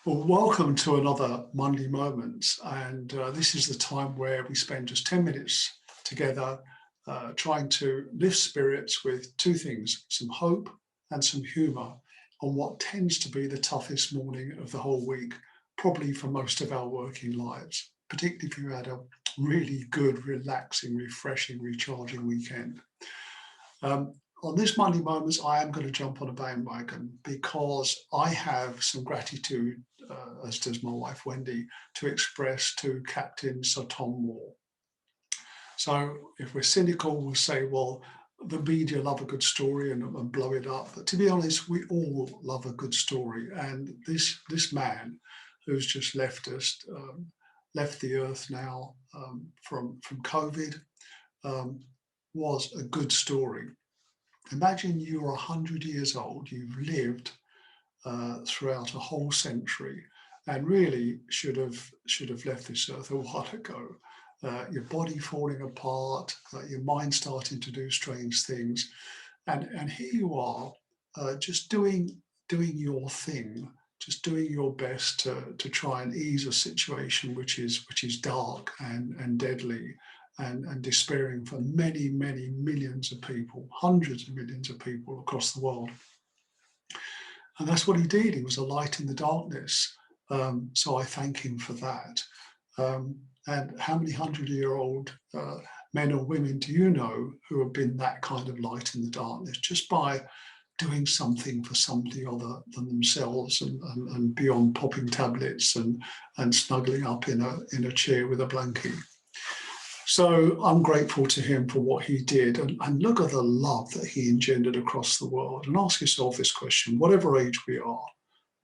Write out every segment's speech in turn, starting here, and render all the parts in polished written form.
Well, welcome to another Monday Moments. And this is the time where we spend just 10 minutes together trying to lift spirits with two things, some hope and some humour on what tends to be the toughest morning of the whole week, probably for most of our working lives, particularly if you had a really good, relaxing, refreshing, recharging weekend. On this Monday Moments, I am going to jump on a bandwagon because I have some gratitude, as does my wife Wendy, to express to Captain Sir Tom Moore. So if we're cynical, we'll say, well, the media love a good story and blow it up. But to be honest, we all love a good story. And this man who's just left us, left the earth now from COVID, was a good story. Imagine you're 100 years old, you've lived throughout a whole century and really should have left this earth a while ago. Your body falling apart, your mind starting to do strange things. And here you are, just doing your thing, just doing your best to try and ease a situation which is dark and deadly and despairing for many, many millions of people, hundreds of millions of people across the world. And that's what he did. He was a light in the darkness. So I thank him for that. And how many 100-year-old men or women do you know who have been that kind of light in the darkness just by doing something for somebody other than themselves and beyond popping tablets and snuggling up in a chair with a blankie? So I'm grateful to him for what he did, and look at the love that he engendered across the world. And ask yourself this question: whatever age we are,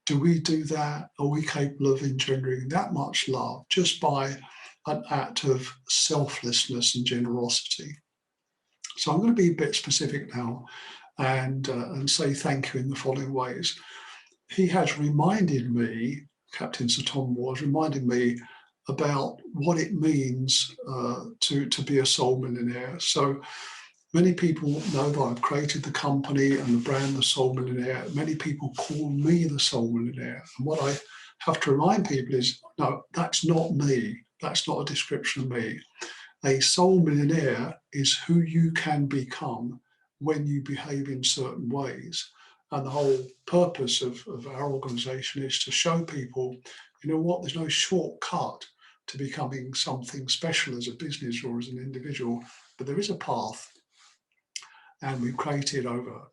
do we do that? Are we capable of engendering that much love just by an act of selflessness and generosity? So I'm going to be a bit specific now and say thank you in the following ways. He has reminded me, Captain Sir Tom Moore has reminded me about what it means to be a soul millionaire. So many people know that I've created the company and the brand, the Soul Millionaire. Many people call me the Soul Millionaire. And what I have to remind people is, no, that's not me. That's not a description of me. A soul millionaire is who you can become when you behave in certain ways. And the whole purpose of our organization is to show people, you know what, there's no shortcut to becoming something special as a business or as an individual, but there is a path. And we've created over a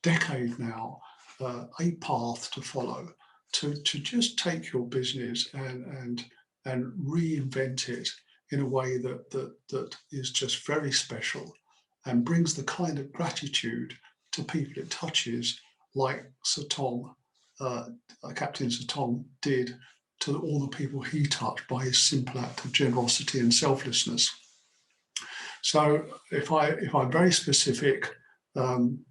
decade now a path to follow to just take your business and reinvent it in a way that is just very special and brings the kind of gratitude to people it touches, like Sir Tom, Captain Sir Tom did to all the people he touched by his simple act of generosity and selflessness. So if I'm very specific, I'm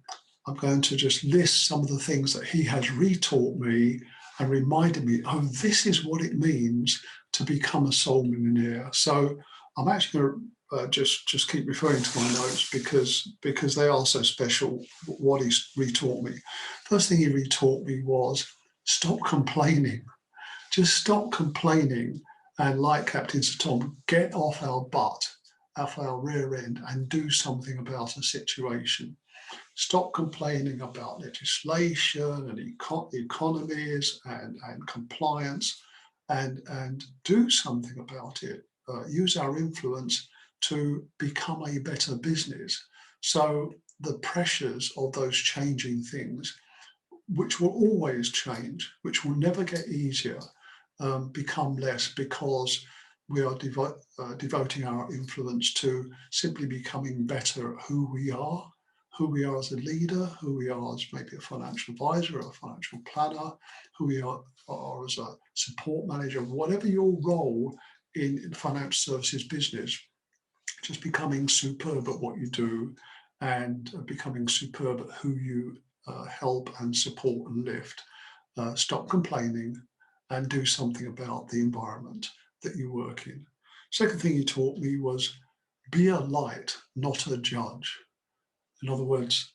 going to just list some of the things that he has retaught me and reminded me, oh, this is what it means to become a soul millionaire. So I'm actually going to just keep referring to my notes because they are so special, what he's retaught me. First thing he retaught me was stop complaining. Just stop complaining and, like Captain Sir Tom, get off our butt, off our rear end, and do something about a situation. Stop complaining about legislation and economies and compliance, and do something about it. Use our influence to become a better business. So the pressures of those changing things, which will always change, which will never get easier, become less because we are devoting our influence to simply becoming better at who we are as a leader, who we are as maybe a financial advisor or a financial planner, who we are as a support manager, whatever your role in financial services business, just becoming superb at what you do and becoming superb at who you help and support and lift. Stop complaining and do something about the environment that you work in. Second thing he taught me was be a light, not a judge. In other words,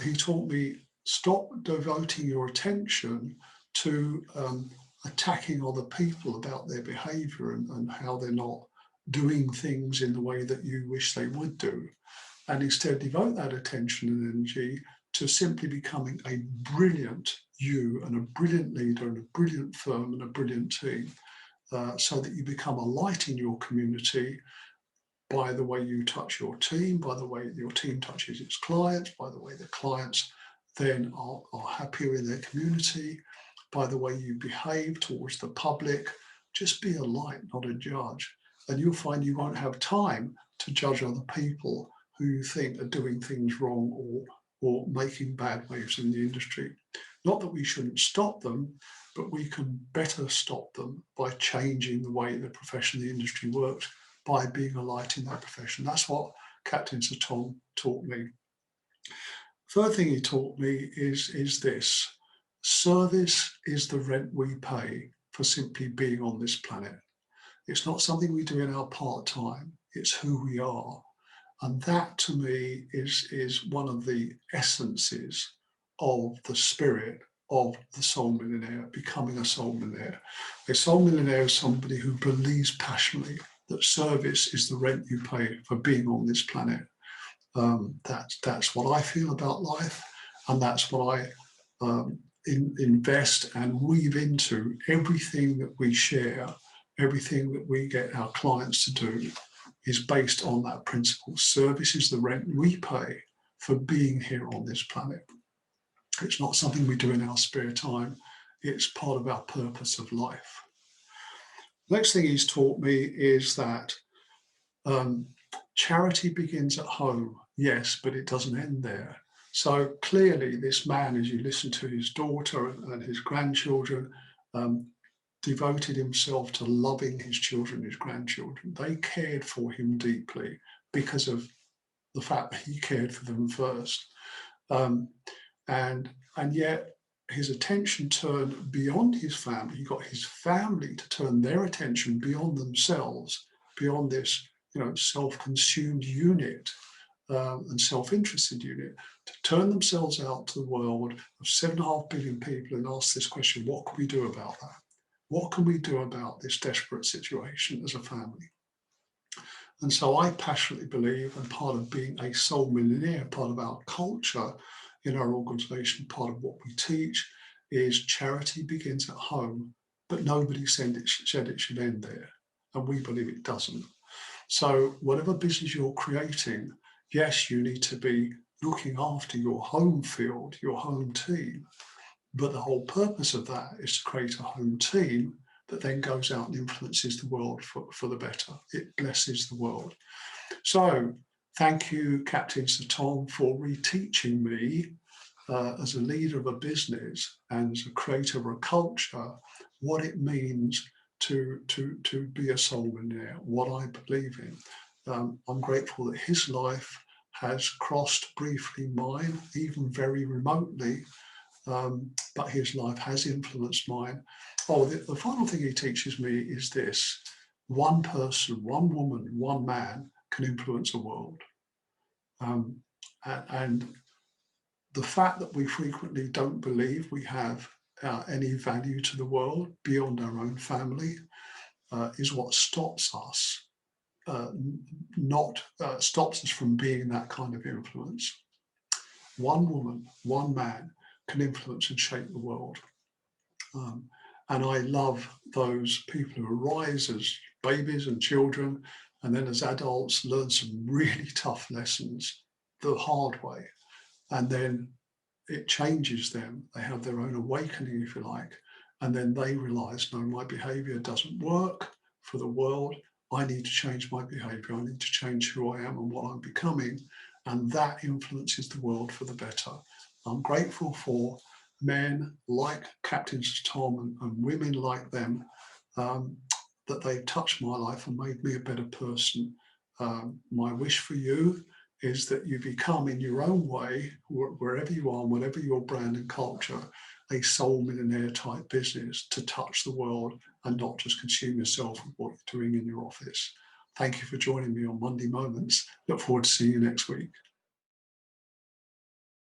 he taught me stop devoting your attention to attacking other people about their behavior and how they're not doing things in the way that you wish they would do. And instead devote that attention and energy to simply becoming a brilliant you and a brilliant leader and a brilliant firm and a brilliant team, so that you become a light in your community by the way you touch your team, by the way your team touches its clients, by the way the clients then are happier in their community, by the way you behave towards the public. Just be a light, not a judge. And you'll find you won't have time to judge other people who you think are doing things wrong or making bad waves in the industry. Not that we shouldn't stop them, but we can better stop them by changing the way the profession, the industry works, by being a light in that profession. That's what Captain Sir Tom taught me. Third thing he taught me is this: service is the rent we pay for simply being on this planet. It's not something we do in our part-time, it's who we are. And that to me is one of the essences of the spirit of the Soul Millionaire, becoming a Soul Millionaire. A Soul Millionaire is somebody who believes passionately that service is the rent you pay for being on this planet. That's what I feel about life, and that's what I invest and weave into everything that we share, everything that we get our clients to do is based on that principle. Service is the rent we pay for being here on this planet. It's not something we do in our spare time. It's part of our purpose of life. Next thing he's taught me is that charity begins at home, yes, but it doesn't end there. So clearly this man, as you listen to his daughter and his grandchildren, devoted himself to loving his children, his grandchildren. They cared for him deeply because of the fact that he cared for them first. And yet his attention turned beyond his family. He got his family to turn their attention beyond themselves, beyond this, self-consumed unit and self-interested unit, to turn themselves out to the world of 7.5 billion people and ask this question: what can we do about that? What can we do about this desperate situation as a family? And so I passionately believe, and part of being a Soul Millionaire, part of our culture in our organization, part of what we teach, is charity begins at home, but nobody said it should end there. And we believe it doesn't. So whatever business you're creating, yes, you need to be looking after your home field, your home team. But the whole purpose of that is to create a home team that then goes out and influences the world for the better. It blesses the world. So thank you, Captain Sir Tom, for reteaching me as a leader of a business and as a creator of a culture, what it means to be a Soul Millionaire, what I believe in. I'm grateful that his life has crossed briefly mine, even very remotely, but his life has influenced mine. Oh, the final thing he teaches me is this: one person, one woman, one man can influence a world. And the fact that we frequently don't believe we have any value to the world beyond our own family is what stops us, stops us from being that kind of influence. One woman, one man can influence and shape the world. And I love those people who arise as babies and children, and then as adults learn some really tough lessons the hard way. And then it changes them. They have their own awakening, if you like. And then they realize, no, my behavior doesn't work for the world. I need to change my behavior. I need to change who I am and what I'm becoming. And that influences the world for the better. I'm grateful for men like Captain Sir Tom and women like them, that they've touched my life and made me a better person. My wish for you is that you become, in your own way, wherever you are, whatever your brand and culture, a Soul Millionaire type business to touch the world and not just consume yourself with what you're doing in your office. Thank you for joining me on Monday Moments. Look forward to seeing you next week.